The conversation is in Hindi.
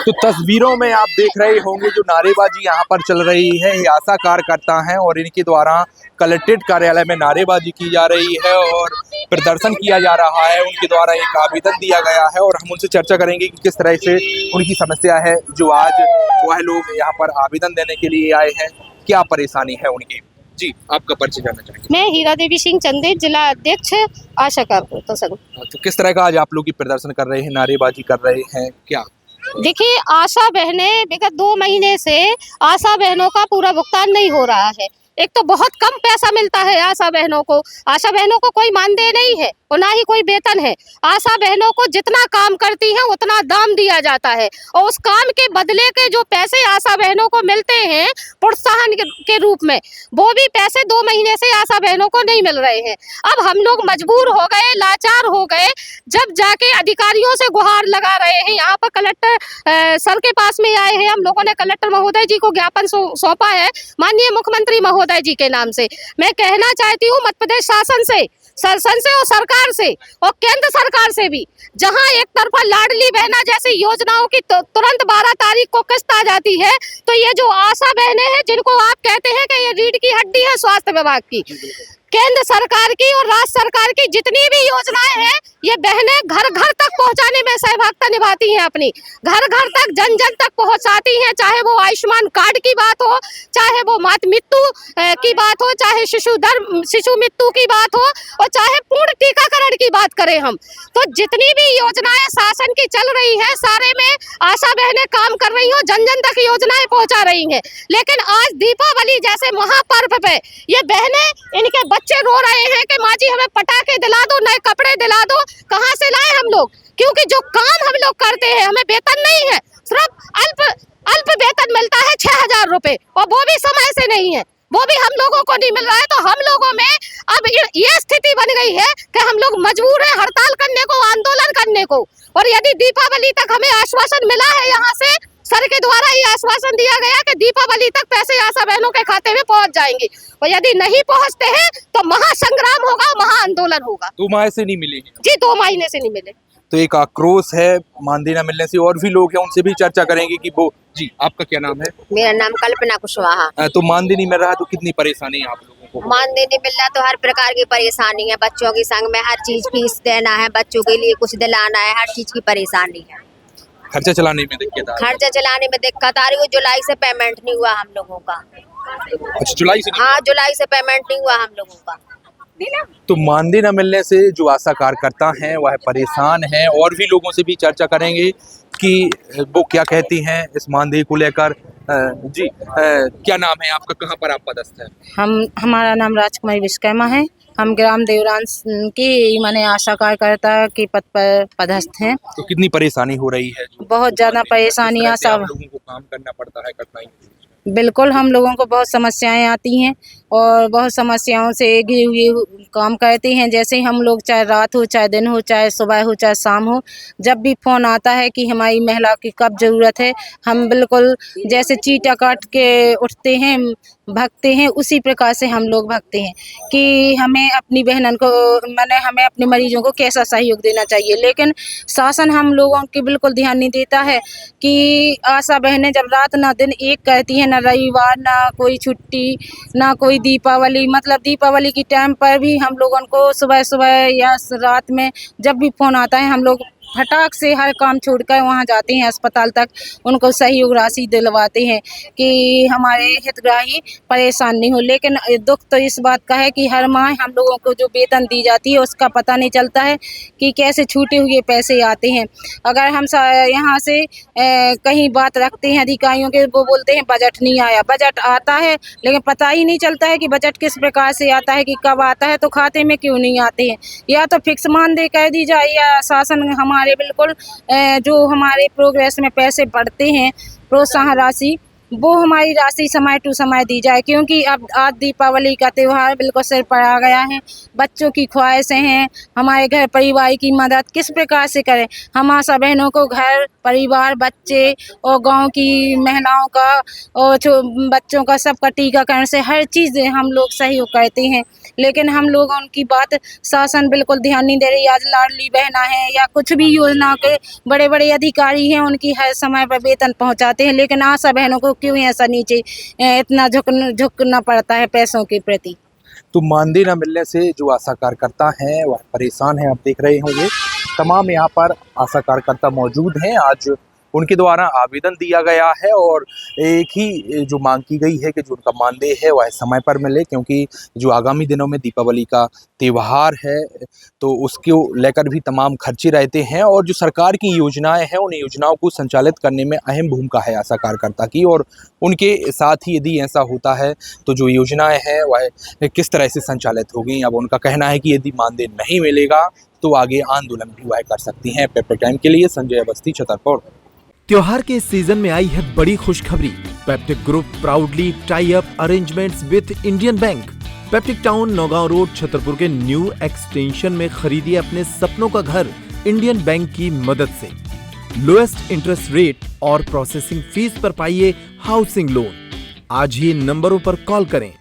तो तस्वीरों में आप देख रहे होंगे जो नारेबाजी यहाँ पर चल रही है, ये आशा कार्यकर्ता हैं और इनके द्वारा कलेक्ट्रेट कार्यालय में नारेबाजी की जा रही है और प्रदर्शन किया जा रहा है। उनके द्वारा एक आवेदन दिया गया है और हम उनसे चर्चा करेंगे कि किस तरह से उनकी समस्या है जो आज वह लोग यहाँ पर आवेदन देने के लिए आए हैं, क्या परेशानी है उनकी। जी, आपका परिचय जानना चाहेंगे। मैं हीरा देवी सिंह चंदे, जिला अध्यक्ष आशा कार्यकर्ता संघ। तो किस तरह का आज आप लोग प्रदर्शन कर रहे हैं, नारेबाजी कर रहे हैं क्या? देखिए, आशा बहनें विगत 2 महीने से आशा बहनों का पूरा भुगतान नहीं हो रहा है। एक तो बहुत कम पैसा मिलता है आशा बहनों को, आशा बहनों को कोई मानदेय नहीं है और ना ही कोई वेतन है। आशा बहनों को जितना काम करती हैं उतना दाम दिया जाता है और उस काम के बदले के जो पैसे आशा बहनों को मिलते हैं प्रोत्साहन के रूप में, वो भी पैसे 2 महीने से आशा बहनों को नहीं मिल रहे हैं। अब हम लोग मजबूर हो गए, लाचार हो गए, जब जाके अधिकारियों से गुहार लगा रहे हैं। यहाँ पर कलेक्टर सर के पास में आए हैं, हम लोगों ने कलेक्टर महोदय जी को ज्ञापन सौंपा है माननीय मुख्यमंत्री महोदय जी के नाम से। मैं कहना चाहती हूँ मध्य प्रदेश शासन से और सरकार से और केंद्र सरकार से भी, जहां एक तरफा लाडली बहना जैसी योजनाओं की तुरंत 12 तारीख को किस्त आ जाती है, तो ये जो आशा बहनें हैं जिनको आप कहते हैं कि ये रीढ़ की हड्डी है स्वास्थ्य विभाग की, केंद्र सरकार की और राज्य सरकार की जितनी भी योजनाएं हैं, ये बहनें घर घर तक पहुंचाने में सहभागिता निभाती हैं, अपनी घर घर तक जन जन तक पहुंचाती हैं। चाहे वो आयुष्मान कार्ड की बात हो, चाहे वो मातृ मृत्यु की बात हो, चाहे शिशु मृत्यु की बात हो और चाहे पूर्ण टीकाकरण की बात करें हम, तो जितनी भी योजनाएं शासन की चल रही है सारे में आशा बहनें काम कर रही हो, जन जन तक योजनाएं पहुंचा रही हैं। लेकिन आज दीपावली जैसे महापर्व पे ये बहनें, इनके बच्चे रो रहे हैं कि माँ जी हमें पटाखे दिला दो, नए कपड़े दिला दो। कहाँ से लाए हम लोग? क्योंकि जो काम हम लोग करते हैं हमें वेतन नहीं है, सिर्फ अल्प वेतन मिलता है 6000 रुपए और वो भी समय से नहीं है, वो भी हम लोगों को नहीं मिल रहा है। तो हम लोगों में अब ये स्थिति बन गई है कि हम लोग मजबूर हैं हड़ताल करने को, आंदोलन करने को। और यदि दीपावली तक हमें आश्वासन मिला है, यहाँ से सर के द्वारा ये आश्वासन दिया गया कि दीपावली तक पैसे आशा बहनों के खाते में पहुंच जाएंगे, और यदि नहीं पहुंचते हैं तो महासंग्राम होगा, महाआंदोलन होगा। 2 माह से नहीं मिलेगी जी, 2 महीने से नहीं मिले। तो एक आक्रोश है मानदेय न मिलने से। और भी लोग हैं, उनसे भी चर्चा करेंगे कि वो। जी, आपका क्या नाम है? मेरा नाम कल्पना कुशवाहा। तो मानदेय नहीं मिल रहा तो कितनी परेशानी है आप लोगों को? मानदेय नहीं मिल रहा तो हर प्रकार की परेशानी है, बच्चों की संग में हर चीज फीस देना है, बच्चों के लिए कुछ दिलाना है, हर चीज की परेशानी है। खर्चा चलाने में दिक्कत आ रही है? खर्चा चलाने में दिक्कत आ रही है। जुलाई से पेमेंट नहीं हुआ हम लोगों का। अच्छा, जुलाई से? हाँ, जुलाई से पेमेंट नहीं हुआ हम लोगों का। तो मानदेय न मिलने से जो आशा कार्यकर्ता हैं वह परेशान हैं। और भी लोगों से भी चर्चा करेंगे कि वो क्या कहती हैं इस मानदेय को लेकर। जी, क्या नाम है आपका, कहाँ पर आप पदस्थ हैं? हमारा नाम राजकुमारी विश्वकर्मा है। हम ग्राम देवरांस की माने आशा कार्यकर्ता के पद पर पदस्थ हैं। तो कितनी परेशानी हो रही है? बहुत ज्यादा परेशानियां, सब लोगों को काम करना पड़ता है, कठिनाई। बिल्कुल, हम लोगों को बहुत समस्याएं आती हैं और बहुत समस्याओं से घिरे हुए काम करते हैं। जैसे ही हम लोग, चाहे रात हो, चाहे दिन हो, चाहे सुबह हो, चाहे शाम हो, जब भी फोन आता है कि हमारी महिला की कब जरूरत है, हम बिल्कुल जैसे चीटा काट के उठते हैं, भागते हैं, उसी प्रकार से हम लोग भागते हैं कि हमें अपनी बहनों को, माने हमें अपने मरीजों को कैसा सहयोग देना चाहिए। लेकिन शासन हम लोगों के बिल्कुल ध्यान नहीं देता है कि आशा बहनें जब रात ना दिन एक कहती हैं, ना रविवार, ना कोई छुट्टी, ना कोई दीपावली। मतलब दीपावली की टाइम पर भी हम लोगों को सुबह सुबह या रात में जब भी फोन आता है, हम लोग फटाक से हर काम छोड़कर वहाँ जाते हैं अस्पताल तक, उनको सहयोग राशि दिलवाते हैं कि हमारे हितग्राही परेशान नहीं हो। लेकिन दुख तो इस बात का है कि हर माह हम लोगों को जो वेतन दी जाती है उसका पता नहीं चलता है कि कैसे छूटे हुए पैसे आते हैं। अगर हम यहाँ से कहीं बात रखते हैं अधिकारियों के, वो बोलते हैं बजट नहीं आया। बजट आता है लेकिन पता ही नहीं चलता है कि बजट किस प्रकार से आता है, कि कब आता है, तो खाते में क्यों नहीं आते हैं। या तो फिक्स मानदेय कह दी जाए, या शासन हमारे बिल्कुल जो हमारे प्रोग्रेस में पैसे बढ़ते हैं, प्रोत्साहन राशि, वो हमारी राशि समय टू समय दी जाए, क्योंकि अब आज दीपावली का त्यौहार बिल्कुल सिर पर आ गया है। बच्चों की ख्वाहिशें हैं, हमारे घर परिवार की मदद किस प्रकार से करें। हम आशा बहनों को घर परिवार, बच्चे और गांव की महिलाओं का और बच्चों का सबका टीकाकरण से हर चीज़ हम लोग सहयोग करते हैं, लेकिन हम लोग उनकी बात शासन बिल्कुल ध्यान नहीं दे रही। आज लाडली बहना है या कुछ भी योजना के बड़े बड़े अधिकारी हैं, उनकी हर समय पर वेतन पहुंचाते हैं, लेकिन आशा बहनों को क्यों ऐसा नीचे इतना झुकना पड़ता है पैसों के प्रति। तो मानदेय न मिलने से जो आशा कार्यकर्ता हैं वह परेशान हैं। आप देख रहे होंगे तमाम यहाँ पर आशा कार्यकर्ता मौजूद हैं। आज उनके द्वारा आवेदन दिया गया है और एक ही जो मांग की गई है कि जो उनका मानदेय है वह समय पर मिले, क्योंकि जो आगामी दिनों में दीपावली का त्यौहार है तो उसको लेकर भी तमाम खर्चे रहते हैं और जो सरकार की योजनाएं हैं उन योजनाओं को संचालित करने में अहम भूमिका है आशा कार्यकर्ता की। और उनके साथ ही यदि ऐसा होता है तो जो योजनाएं हैं वह किस तरह से संचालित होगी। अब उनका कहना है कि यदि मानदेय नहीं मिलेगा तो आगे आंदोलन भी वह कर सकती हैं। पेपर टाइम के लिए संजय अवस्थी, छतरपुर। त्योहार के इस सीजन में आई है बड़ी खुशखबरी। Peptic group proudly tie up arrangements with Indian bank. Peptic town, Naugaon road, Chhatarpur के न्यू एक्सटेंशन में खरीदिए अपने सपनों का घर इंडियन बैंक की मदद से। लोएस्ट इंटरेस्ट रेट और प्रोसेसिंग फीस पर पाइए हाउसिंग लोन। आज ही इन नंबरों पर कॉल करें।